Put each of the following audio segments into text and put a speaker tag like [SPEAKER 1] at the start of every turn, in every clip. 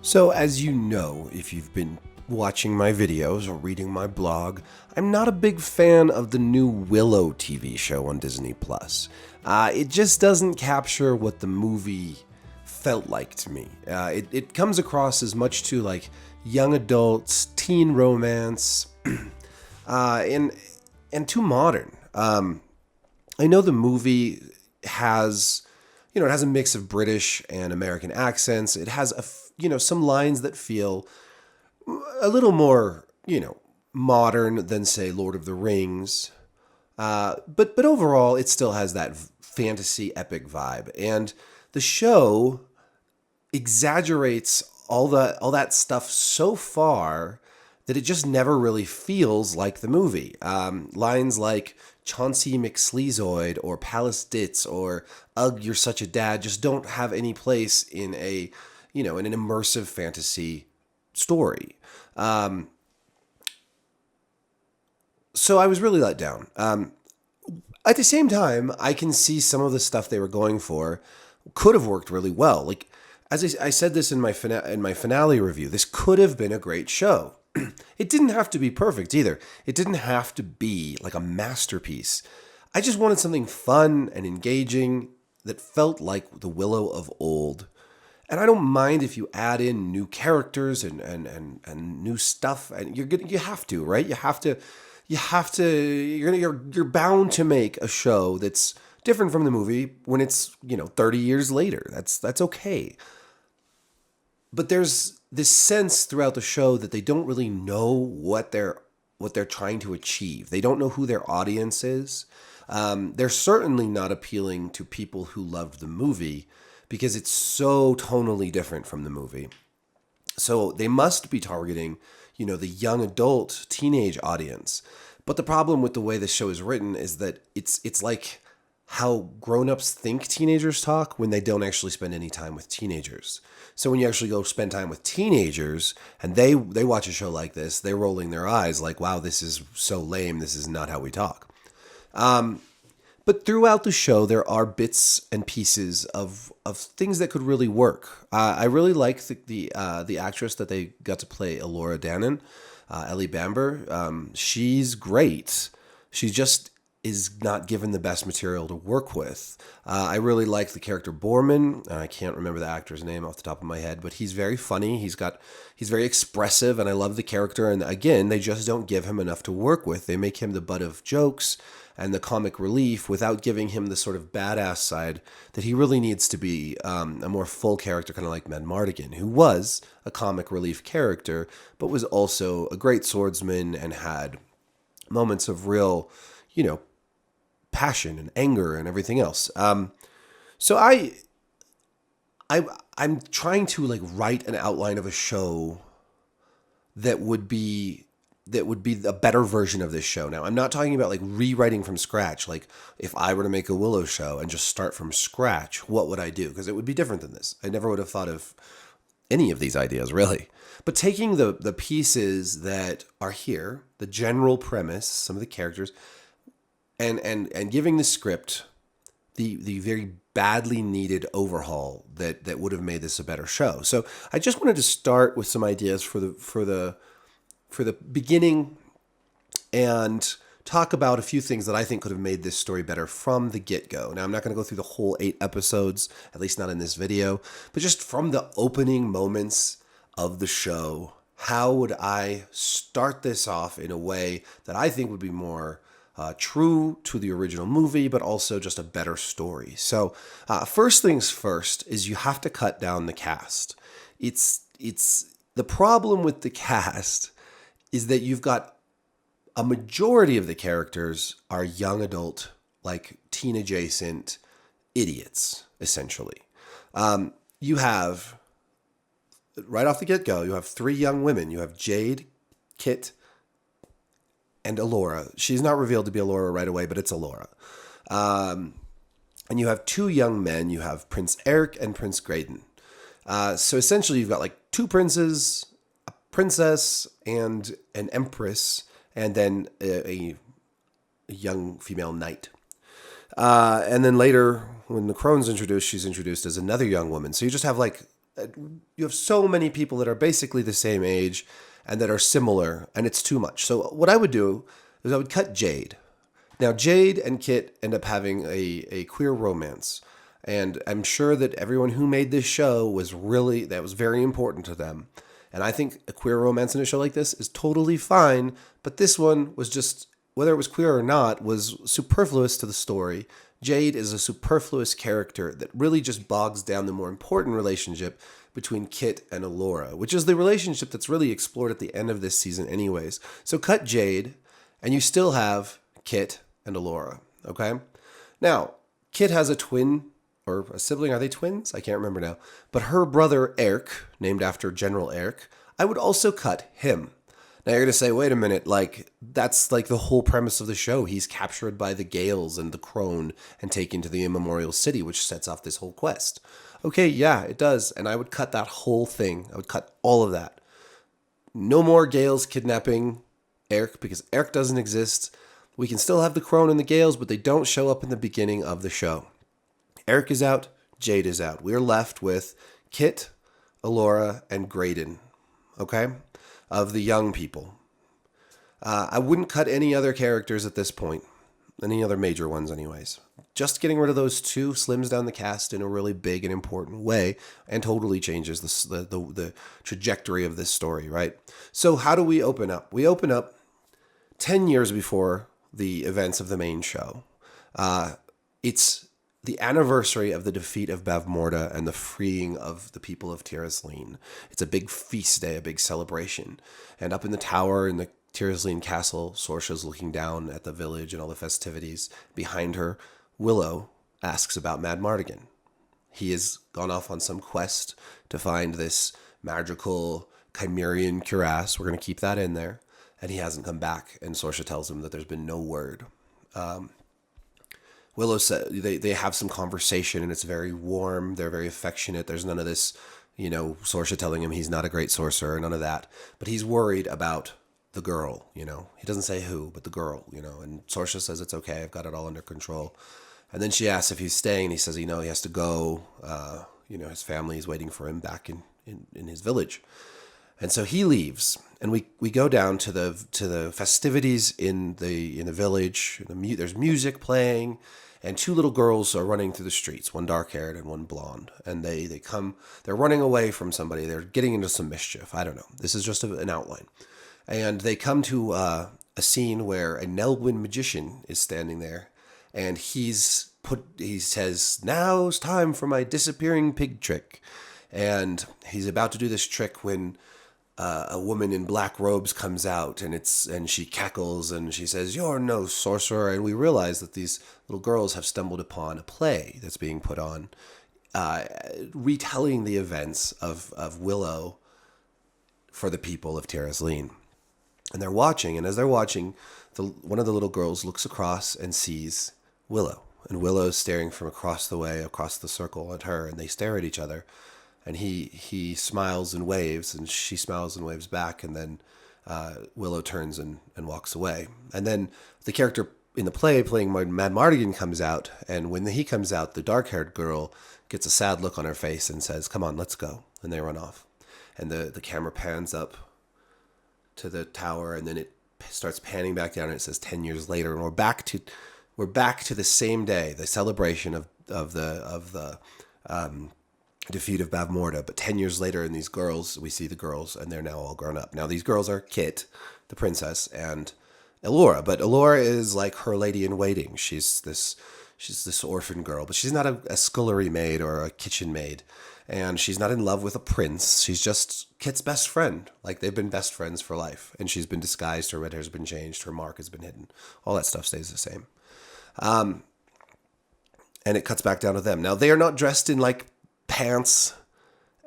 [SPEAKER 1] So, as you know, if you've been watching my videos or reading my blog, I'm not a big fan of the new Willow TV show on Disney Plus. It just doesn't capture what the movie felt like to me. It comes across as much too like young adults, teen romance, and too modern. I know the movie has, it has a mix of British and American accents. It has some lines that feel a little more, modern than say Lord of the Rings. But overall, it still has that fantasy epic vibe, and the show exaggerates all that stuff so far that it just never really feels like the movie. Lines like Chauncey McSleazoid or Palace Ditz or Ugh, you're such a dad just don't have any place in in an immersive fantasy story. So I was really let down. At the same time, I can see some of the stuff they were going for could have worked really well. Like, as I said this in my finale review, this could have been a great show. It didn't have to be perfect either. It didn't have to be like a masterpiece. I just wanted something fun and engaging that felt like the Willow of old. And I don't mind if you add in new characters and new stuff, and you have to, right? You're bound to make a show that's different from the movie when it's 30 years later. That's okay. But there's this sense throughout the show that they don't really know what they're trying to achieve. They don't know who their audience is. They're certainly not appealing to people who loved the movie because it's so tonally different from the movie. So they must be targeting, the young adult teenage audience. But the problem with the way the show is written is that it's like how grown-ups think teenagers talk when they don't actually spend any time with teenagers. So when you actually go spend time with teenagers and they watch a show like this, they're rolling their eyes like, wow, this is so lame. This is not how we talk. But throughout the show, there are bits and pieces of things that could really work. I really like the actress that they got to play Elora Danan, Ellie Bamber. She's great. She just is not given the best material to work with. I really like the character Borman. I can't remember the actor's name off the top of my head, but he's very funny. He's very expressive, and I love the character. And again, they just don't give him enough to work with. They make him the butt of jokes and the comic relief without giving him the sort of badass side that he really needs to be, a more full character, kind of like Mardigan, who was a comic relief character, but was also a great swordsman and had moments of real, passion and anger and everything else. So I'm trying to write an outline of a show that would be a better version of this show. Now, I'm not talking about rewriting from scratch. Like if I were to make a Willow show and just start from scratch, what would I do? Because it would be different than this. I never would have thought of any of these ideas really. But taking the pieces that are here, the general premise, some of the characters, and giving the script the very badly needed overhaul that would have made this a better show. So I just wanted to start with some ideas for the beginning and talk about a few things that I think could have made this story better from the get-go. Now, I'm not going to go through the whole 8 episodes, at least not in this video, but just from the opening moments of the show, how would I start this off in a way that I think would be more true to the original movie, but also just a better story. So first things first is you have to cut down the cast. It's the problem with the cast is that you've got a majority of the characters are young adult, teen adjacent idiots, essentially. You have, right off the get-go, you have 3 young women. You have Jade, Kit, and Elora. She's not revealed to be Elora right away, but it's Elora. And you have 2 young men. You have Prince Eric and Prince Graydon. So essentially you've got 2 princes, a princess, and an empress, and then a young female knight. And then later, when the crone's introduced, she's introduced as another young woman. So you just have You have so many people that are basically the same age and that are similar, and it's too much. So what I would do is I would cut Jade. Now, Jade and Kit end up having a queer romance. And I'm sure that everyone who made this show that was very important to them. And I think a queer romance in a show like this is totally fine. But this one was just, whether it was queer or not, was superfluous to the story. Jade is a superfluous character that really just bogs down the more important relationship between Kit and Allura, which is the relationship that's really explored at the end of this season anyways. So cut Jade, and you still have Kit and Allura, okay? Now, Kit has a twin, or a sibling. Are they twins? I can't remember now. But her brother, Eric, named after General Eric, I would also cut him. Now you're going to say, wait a minute, that's like the whole premise of the show. He's captured by the Gales and the Crone and taken to the Immemorial City, which sets off this whole quest. Okay, yeah, it does. And I would cut that whole thing. I would cut all of that. No more Gales kidnapping Eric, because Eric doesn't exist. We can still have the Crone and the Gales, but they don't show up in the beginning of the show. Eric is out, Jade is out. We're left with Kit, Allura, and Graydon, okay, of the young people. I wouldn't cut any other characters at this point, any other major ones anyways. Just getting rid of those two slims down the cast in a really big and important way and totally changes the trajectory of this story, right? So how do we open up? We open up 10 years before the events of the main show. It's the anniversary of the defeat of Bavmorda and the freeing of the people of Tirasleen. It's a big feast day, a big celebration. And up in the tower in the Tirasleen castle, Sorsha's looking down at the village and all the festivities. Behind her, Willow asks about Mad Mardigan. He has gone off on some quest to find this magical Chimerian cuirass. We're going to keep that in there. And he hasn't come back. And Sorsha tells him that there's been no word. Willow said they have some conversation, and it's very warm. They're very affectionate. There's none of this, Sorsha telling him he's not a great sorcerer, none of that. But he's worried about the girl, He doesn't say who, but the girl, And Sorsha says it's okay. I've got it all under control. And then she asks if he's staying, and he says, he has to go. His family is waiting for him back in his village. And so he leaves, and we go down to the festivities in the village. There's music playing, and two little girls are running through the streets, one dark-haired and one blonde. And they're running away from somebody. They're getting into some mischief. I don't know. This is just an outline. And they come to a scene where a Nelwyn magician is standing there, and he says, "Now's time for my disappearing pig trick." And he's about to do this trick when a woman in black robes comes out, and she cackles and she says, "You're no sorcerer." And we realize that these little girls have stumbled upon a play that's being put on, retelling the events of Willow for the people of Tirasleen. And they're watching, and as they're watching, one of the little girls looks across and sees Willow. And Willow's staring from across the way, across the circle at her, and they stare at each other. And he smiles and waves, and she smiles and waves back, and then Willow turns and walks away. And then the character in the play playing Mad Mardigan comes out, and when he comes out, the dark-haired girl gets a sad look on her face and says, "Come on, let's go." And they run off. And the camera pans up to the tower, and then it starts panning back down, and it says 10 years later, and we're back to the same day, the celebration of the defeat of Bavmorda. But 10 years later, and we see the girls, and they're now all grown up. Now these girls are Kit, the princess, and Allura. But Allura is like her lady in waiting. She's this orphan girl, but she's not a scullery maid or a kitchen maid. And she's not in love with a prince. She's just Kit's best friend. Like, they've been best friends for life. And she's been disguised. Her red hair's been changed. Her mark has been hidden. All that stuff stays the same. And it cuts back down to them. Now, they are not dressed in, pants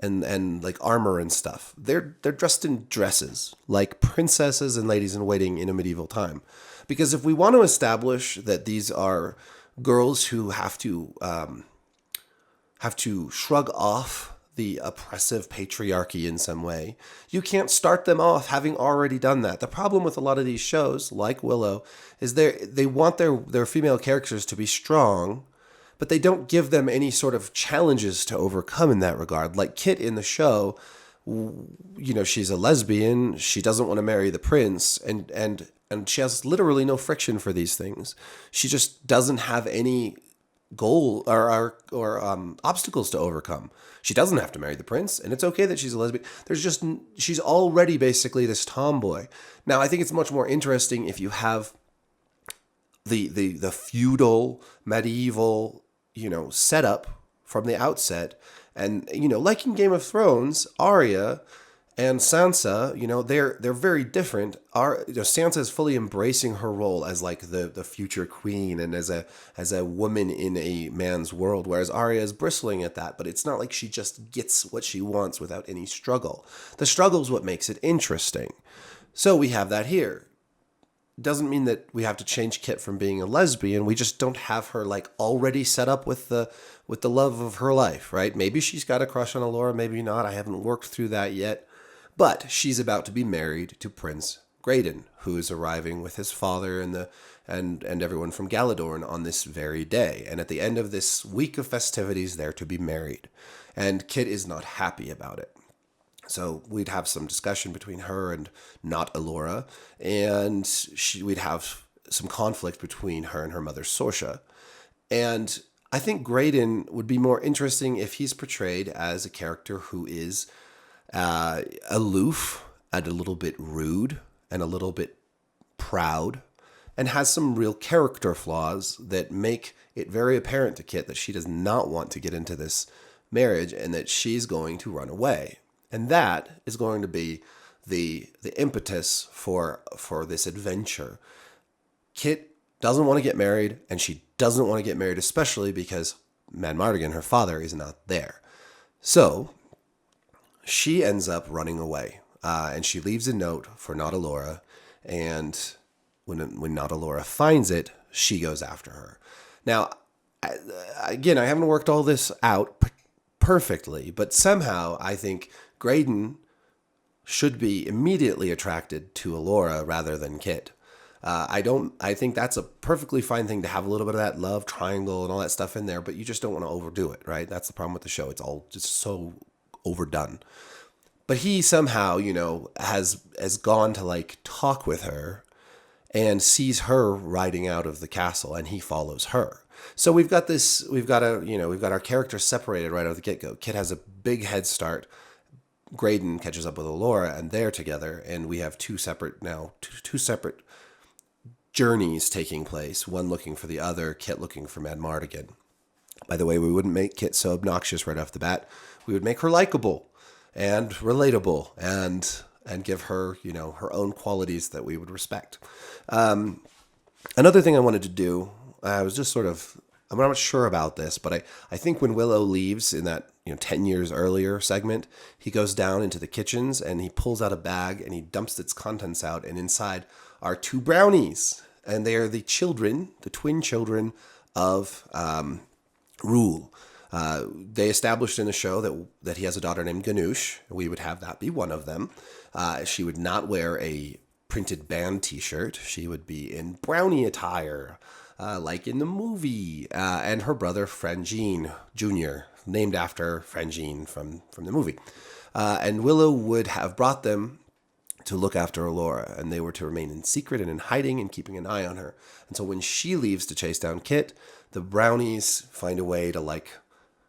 [SPEAKER 1] and like armor and stuff. They're dressed in dresses, like princesses and ladies in waiting in a medieval time. Because if we want to establish that these are girls who have to shrug off the oppressive patriarchy in some way, you can't start them off having already done that. The problem with a lot of these shows, like Willow, is they want their female characters to be strong, but they don't give them any sort of challenges to overcome in that regard. Like Kit in the show, she's a lesbian. She doesn't want to marry the prince, and she has literally no friction for these things. She just doesn't have any goal or obstacles to overcome. She doesn't have to marry the prince, and it's okay that she's a lesbian. She's already basically this tomboy. Now, I think it's much more interesting if you have the feudal, medieval, setup from the outset. And, like in Game of Thrones, Arya and Sansa, they're very different. Sansa is fully embracing her role as like the future queen and as a woman in a man's world, whereas Arya is bristling at that. But it's not like she just gets what she wants without any struggle. The struggle is what makes it interesting. So we have that here. Doesn't mean that we have to change Kit from being a lesbian. We just don't have her like already set up with the love of her life, right? Maybe she's got a crush on Allura, maybe not. I haven't worked through that yet. But she's about to be married to Prince Graydon, who is arriving with his father and everyone from Galadorn on this very day. And at the end of this week of festivities, they're to be married. And Kit is not happy about it. So we'd have some discussion between her and not Allura, and we'd have some conflict between her and her mother, Sorsha. And I think Graydon would be more interesting if he's portrayed as a character who is aloof and a little bit rude and a little bit proud and has some real character flaws that make it very apparent to Kit that she does not want to get into this marriage and that she's going to run away. And that is going to be the impetus for this adventure. Kit doesn't want to get married, and she doesn't want to get married, especially because Madmartigan, her father, is not there. So she ends up running away, and she leaves a note for Not Allura, and when Not Allura finds it, she goes after her. Now, again, I haven't worked all this out perfectly, but somehow I think Graydon should be immediately attracted to Allura rather than Kit. I think that's a perfectly fine thing to have a little bit of that love triangle and all that stuff in there, but you just don't want to overdo it, right? That's the problem with the show. It's all just so overdone. But he somehow, has gone to like talk with her and sees her riding out of the castle, and he follows her. So we've got our characters separated right out of the get-go. Kit has a big head start. Graydon catches up with Allura, and they're together, and we have two separate journeys taking place, one looking for the other, Kit looking for Madmartigan. By the way, we wouldn't make Kit so obnoxious right off the bat. We would make her likable and relatable and give her, her own qualities that we would respect. Another thing I wanted to do, I was just I'm not sure about this, but I think when Willow leaves in that 10 years earlier segment, he goes down into the kitchens and he pulls out a bag and he dumps its contents out, and inside are 2 brownies, and they are the twin children of Rule. They established in the show that he has a daughter named Ganush. We would have that be one of them. She would not wear a printed band t-shirt. She would be in brownie attire, like in the movie. And her brother, Frangine Jr., named after Frangine from the movie. And Willow would have brought them to look after Allura, and they were to remain in secret and in hiding and keeping an eye on her. And so when she leaves to chase down Kit, the brownies find a way to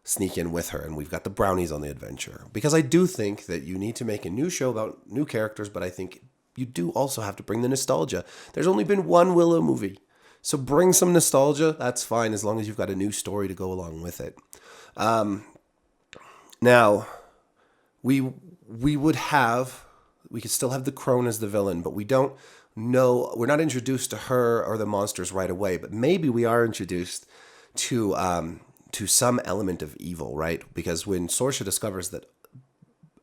[SPEAKER 1] sneak in with her, and we've got the brownies on the adventure. Because I do think that you need to make a new show about new characters, but I think you do also have to bring the nostalgia. There's only been one Willow movie, so bring some nostalgia. That's fine, as long as you've got a new story to go along with it. Now, we could still have the crone as the villain, but we don't know, we're not introduced to her or the monsters right away, but maybe we are introduced to some element of evil, right? Because when Sorsha discovers that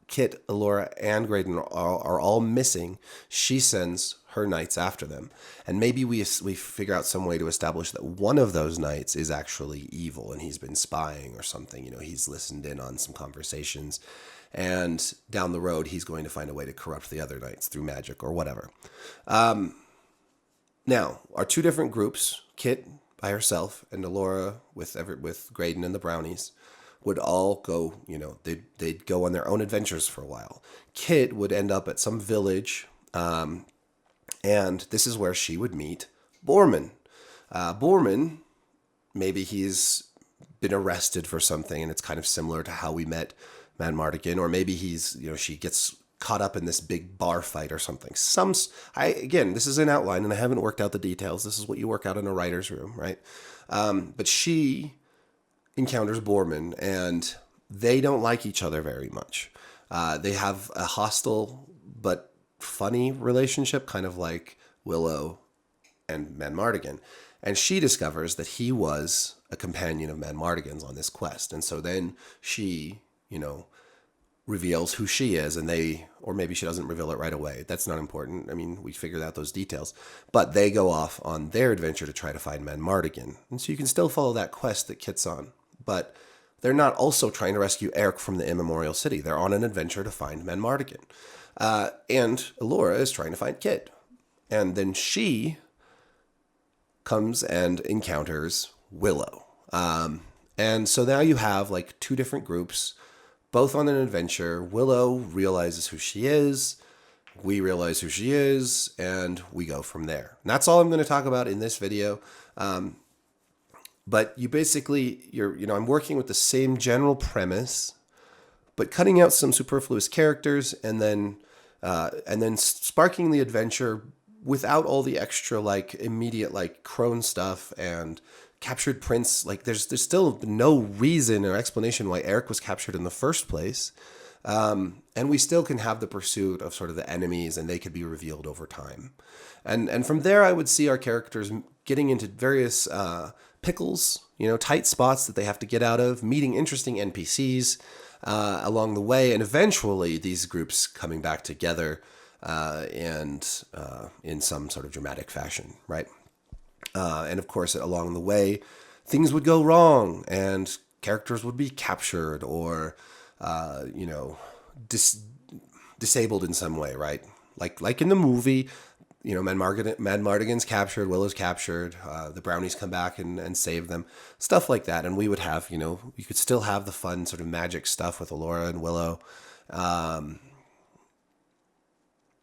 [SPEAKER 1] Kit, Allura, and Graydon are all missing, she sends her knights after them. And maybe we figure out some way to establish that one of those knights is actually evil and he's been spying or something. He's listened in on some conversations, and down the road, he's going to find a way to corrupt the other knights through magic or whatever. Now, our 2 different groups, Kit by herself, and Allura with Graydon and the brownies would all go, they'd go on their own adventures for a while. Kit would end up at some village, and this is where she would meet Borman. Borman, maybe he's been arrested for something, and it's kind of similar to how we met Madmartigan, or maybe she gets caught up in this big bar fight or something. Again, this is an outline, and I haven't worked out the details. This is what you work out in a writer's room, right? But she encounters Borman, and they don't like each other very much. They have a hostile but funny relationship, kind of like Willow and Madmartigan. And she discovers that he was a companion of Madmartigan's on this quest. And so then she, reveals who she is, or maybe she doesn't reveal it right away. That's not important. I mean, we figured out those details. But they go off on their adventure to try to find Madmartigan. And so you can still follow that quest that Kit's on. But they're not also trying to rescue Eric from the immemorial city. They're on an adventure to find Madmartigan. And Allura is trying to find Kit. And then she comes and encounters Willow. And so now you have like two different groups, both on an adventure. Willow realizes who she is. We realize who she is, and we go from there. And that's all I'm going to talk about in this video. But you basically, I'm working with the same general premise, but cutting out some superfluous characters, and then sparking the adventure without all the extra immediate crone stuff and captured prince. There's still no reason or explanation why Eric was captured in the first place. And we still can have the pursuit of sort of the enemies, and they could be revealed over time. And from there, I would see our characters getting into various pickles, tight spots that they have to get out of, meeting interesting NPCs along the way, and eventually these groups coming back together and in some sort of dramatic fashion, right? And of course, along the way, things would go wrong, and characters would be captured or disabled in some way, right? Like in the movie, Madmartigan's captured, Willow's captured, the brownies come back and save them, stuff like that. And we would have, you could still have the fun sort of magic stuff with Allura and Willow. And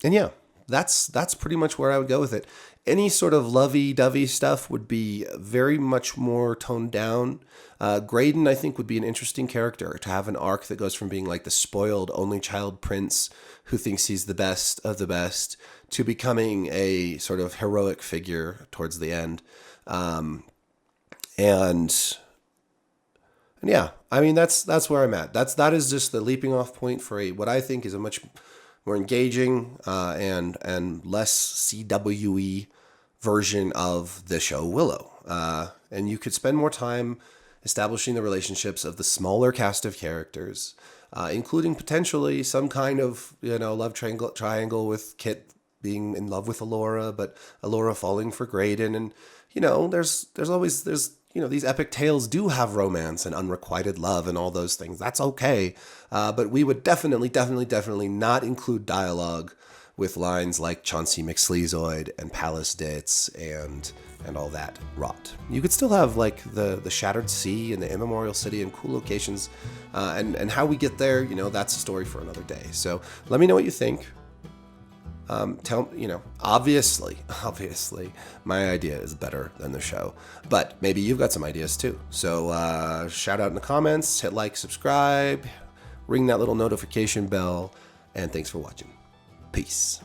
[SPEAKER 1] yeah, that's pretty much where I would go with it. Any sort of lovey-dovey stuff would be very much more toned down. Graydon, I think, would be an interesting character to have an arc that goes from being like the spoiled only child prince who thinks he's the best of the best to becoming a sort of heroic figure towards the end. And yeah, I mean, that's where I'm at. That is just the leaping off point for what I think is a much more engaging and less CWE version of the show Willow. And you could spend more time establishing the relationships of the smaller cast of characters, including potentially some kind of love triangle with Kit being in love with Allura, but Allura falling for Graydon. And there's these epic tales do have romance and unrequited love and all those things. That's okay. But we would definitely not include dialogue with lines like Chauncey McSleazoid and Palace Ditz and all that rot. You could still have the Shattered Sea and the Immemorial City and cool locations, and how we get there, that's a story for another day. So let me know what you think. Obviously, my idea is better than the show, but maybe you've got some ideas too. So shout out in the comments, hit like, subscribe, ring that little notification bell, and thanks for watching. Peace.